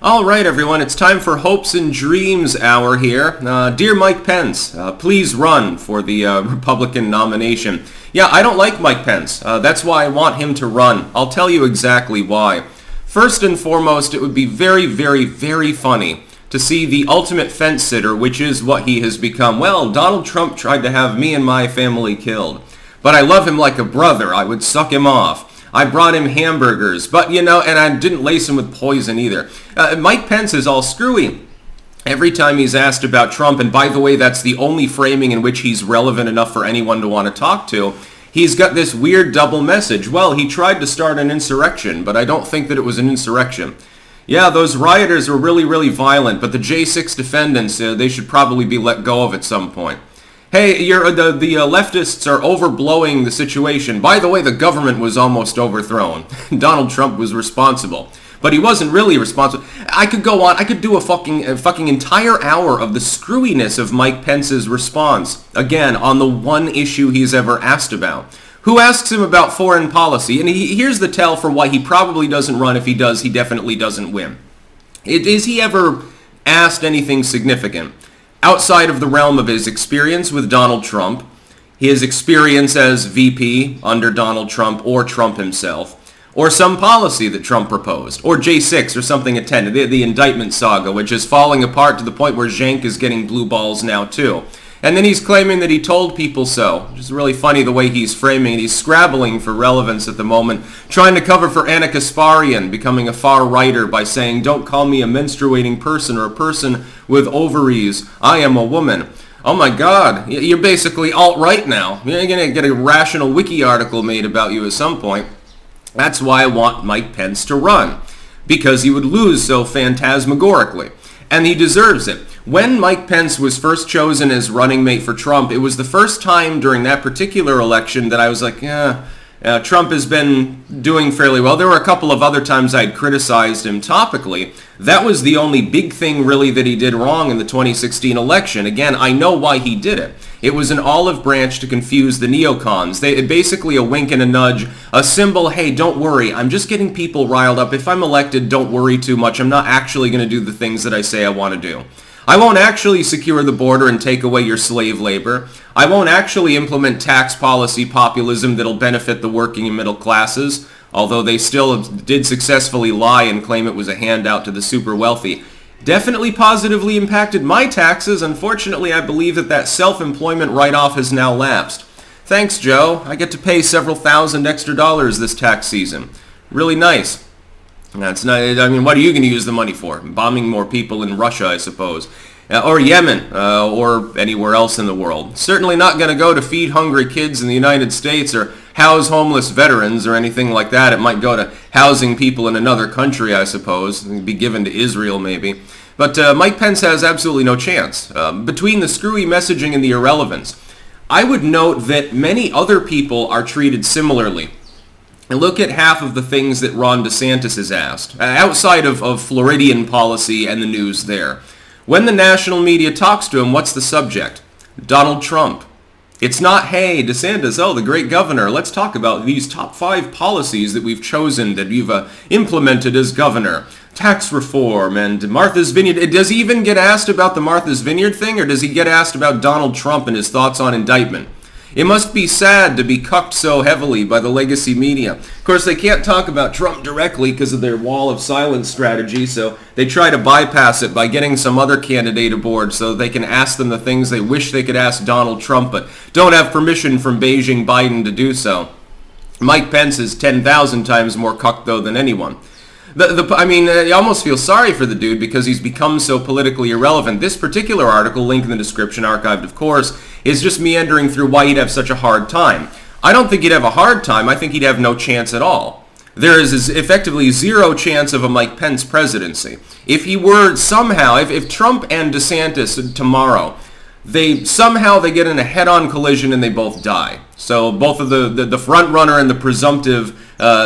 All right, everyone, it's time for Hopes and Dreams Hour here. Dear Mike Pence, please run for the Republican nomination. Yeah, I don't like Mike Pence. That's why I want him to run. I'll tell you exactly why. First and foremost, it would be very, very, very funny to see the ultimate fence sitter, which is what he has become. Well, Donald Trump tried to have me and my family killed, but I love him like a brother. I would suck him off. I brought him hamburgers, but and I didn't lace him with poison either. Mike Pence is all screwy. Every time he's asked about Trump, and by the way, that's the only framing in which he's relevant enough for anyone to want to talk to, he's got this weird double message. Well, he tried to start an insurrection, but I don't think that it was an insurrection. Yeah, those rioters were really, really violent, but the J6 defendants, they should probably be let go of at some point. Hey, the leftists are overblowing the situation. By the way, the government was almost overthrown. Donald Trump was responsible. But he wasn't really responsible. I could go on. I could do a fucking entire hour of the screwiness of Mike Pence's response. Again, on the one issue he's ever asked about. Who asks him about foreign policy? And here's the tell for why he probably doesn't run. If he does, he definitely doesn't win. Is he ever asked anything significant outside of the realm of his experience with Donald Trump, his experience as VP under Donald Trump or Trump himself, or some policy that Trump proposed, or J6 or something attended, the indictment saga, which is falling apart to the point where Cenk is getting blue balls now too. And then he's claiming that he told people so, which is really funny the way he's framing it. He's scrabbling for relevance at the moment, trying to cover for Anna Kasparian, becoming a far-righter by saying, don't call me a menstruating person or a person with ovaries. I am a woman. Oh my God, you're basically alt-right now. You're going to get a Rational Wiki article made about you at some point. That's why I want Mike Pence to run, because he would lose so phantasmagorically. And he deserves it. When Mike Pence was first chosen as running mate for Trump, it was the first time during that particular election that I was like, Trump has been doing fairly well. There were a couple of other times I'd criticized him topically. That was the only big thing really that he did wrong in the 2016 election. Again, I know why he did it. It was an olive branch to confuse the neocons. Basically a wink and a nudge, a symbol, hey, don't worry, I'm just getting people riled up. If I'm elected, don't worry too much. I'm not actually going to do the things that I say I want to do. I won't actually secure the border and take away your slave labor. I won't actually implement tax policy populism that'll benefit the working and middle classes, although they still did successfully lie and claim it was a handout to the super wealthy. Definitely positively impacted my taxes. Unfortunately, I believe that self-employment write-off has now lapsed. Thanks, Joe. I get to pay several thousand extra dollars this tax season. Really nice. That's not, I mean, what are you going to use the money for? Bombing more people in Russia, I suppose. Or Yemen, or anywhere else in the world. Certainly not going to go to feed hungry kids in the United States or house homeless veterans or anything like that. It might go to housing people in another country, I suppose. It'd be given to Israel, maybe. But Mike Pence has absolutely no chance. Between the screwy messaging and the irrelevance, I would note that many other people are treated similarly. And look at half of the things that Ron DeSantis is asked, outside of Floridian policy and the news there. When the national media talks to him, what's the subject? Donald Trump. It's not, hey, DeSantis, the great governor. Let's talk about these top 5 policies that we've chosen, that you've implemented as governor. Tax reform and Martha's Vineyard. Does he even get asked about the Martha's Vineyard thing, or does he get asked about Donald Trump and his thoughts on indictment? It must be sad to be cucked so heavily by the legacy media. Of course, they can't talk about Trump directly because of their wall of silence strategy, so they try to bypass it by getting some other candidate aboard so they can ask them the things they wish they could ask Donald Trump, but don't have permission from Beijing Biden to do so. Mike Pence is 10,000 times more cucked, though, than anyone. I almost feel sorry for the dude because he's become so politically irrelevant. This particular article, link in the description, archived of course, is just meandering through why he'd have such a hard time. I don't think he'd have a hard time. I think he'd have no chance at all. There is effectively zero chance of a Mike Pence presidency. If he were somehow, if Trump and DeSantis tomorrow, they get in a head-on collision and they both die. So both of the front runner and the presumptive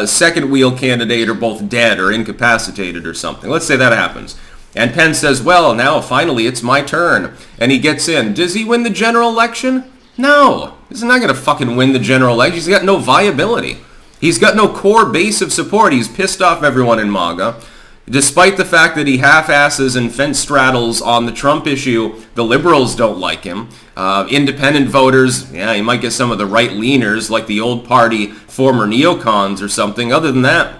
second wheel candidate are both dead or incapacitated or something. Let's say that happens. And Pence says, well, now finally it's my turn. And he gets in. Does he win the general election? No. He's not going to fucking win the general election. He's got no viability. He's got no core base of support. He's pissed off everyone in MAGA. Despite the fact that he half-asses and fence straddles on the Trump issue, the liberals don't like him. Independent voters, yeah, he might get some of the right-leaners like the old party former neocons or something. Other than that,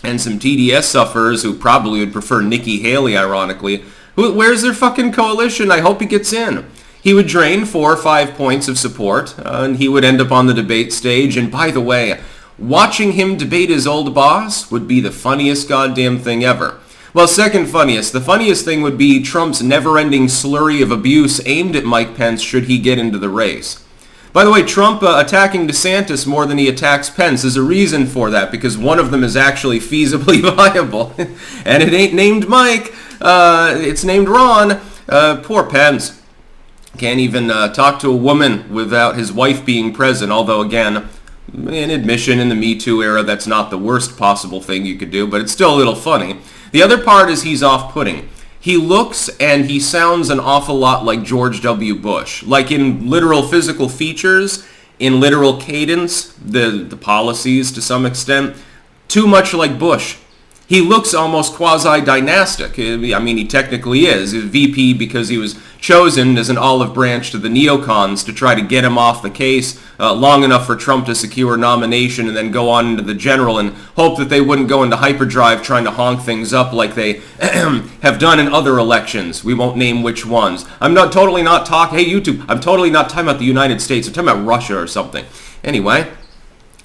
and some TDS sufferers who probably would prefer Nikki Haley, ironically. Where's their fucking coalition? I hope he gets in. He would drain 4 or 5 points of support, and he would end up on the debate stage. And by the way, watching him debate his old boss would be the funniest goddamn thing ever. Well, second funniest. The funniest thing would be Trump's never-ending slurry of abuse aimed at Mike Pence should he get into the race. By the way, Trump attacking DeSantis more than he attacks Pence is a reason for that, because one of them is actually feasibly viable. And it ain't named Mike. It's named Ron. Poor Pence. Can't even talk to a woman without his wife being present, although, again, in admission in the Me Too era, that's not the worst possible thing you could do, but it's still a little funny. The other part is he's off-putting. He looks and he sounds an awful lot like George W. Bush. Like in literal physical features, in literal cadence, the policies to some extent, too much like Bush. He looks almost quasi-dynastic. I mean, he technically is. He's VP because he was chosen as an olive branch to the neocons to try to get him off the case long enough for Trump to secure a nomination and then go on into the general and hope that they wouldn't go into hyperdrive trying to honk things up like they have done in other elections. We won't name which ones. I'm totally not talking, hey YouTube, I'm totally not talking about the United States. I'm talking about Russia or something. Anyway,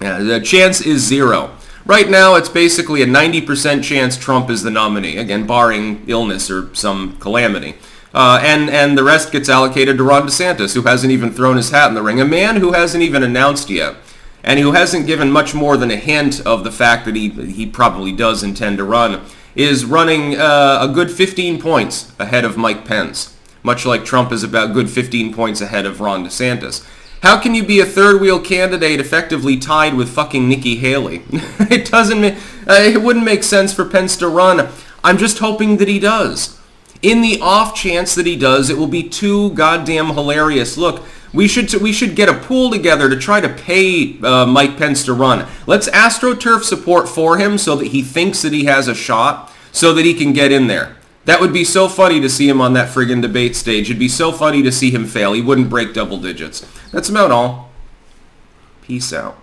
the chance is 0. Right now, it's basically a 90% chance Trump is the nominee, again, barring illness or some calamity. And the rest gets allocated to Ron DeSantis, who hasn't even thrown his hat in the ring. A man who hasn't even announced yet, and who hasn't given much more than a hint of the fact that he probably does intend to run, is running a good 15 points ahead of Mike Pence, much like Trump is about good 15 points ahead of Ron DeSantis. How can you be a third-wheel candidate effectively tied with fucking Nikki Haley? It wouldn't make sense for Pence to run. I'm just hoping that he does. In the off chance that he does, it will be too goddamn hilarious. Look, we should get a pool together to try to pay Mike Pence to run. Let's AstroTurf support for him so that he thinks that he has a shot, so that he can get in there. That would be so funny to see him on that friggin' debate stage. It'd be so funny to see him fail. He wouldn't break double digits. That's about all. Peace out.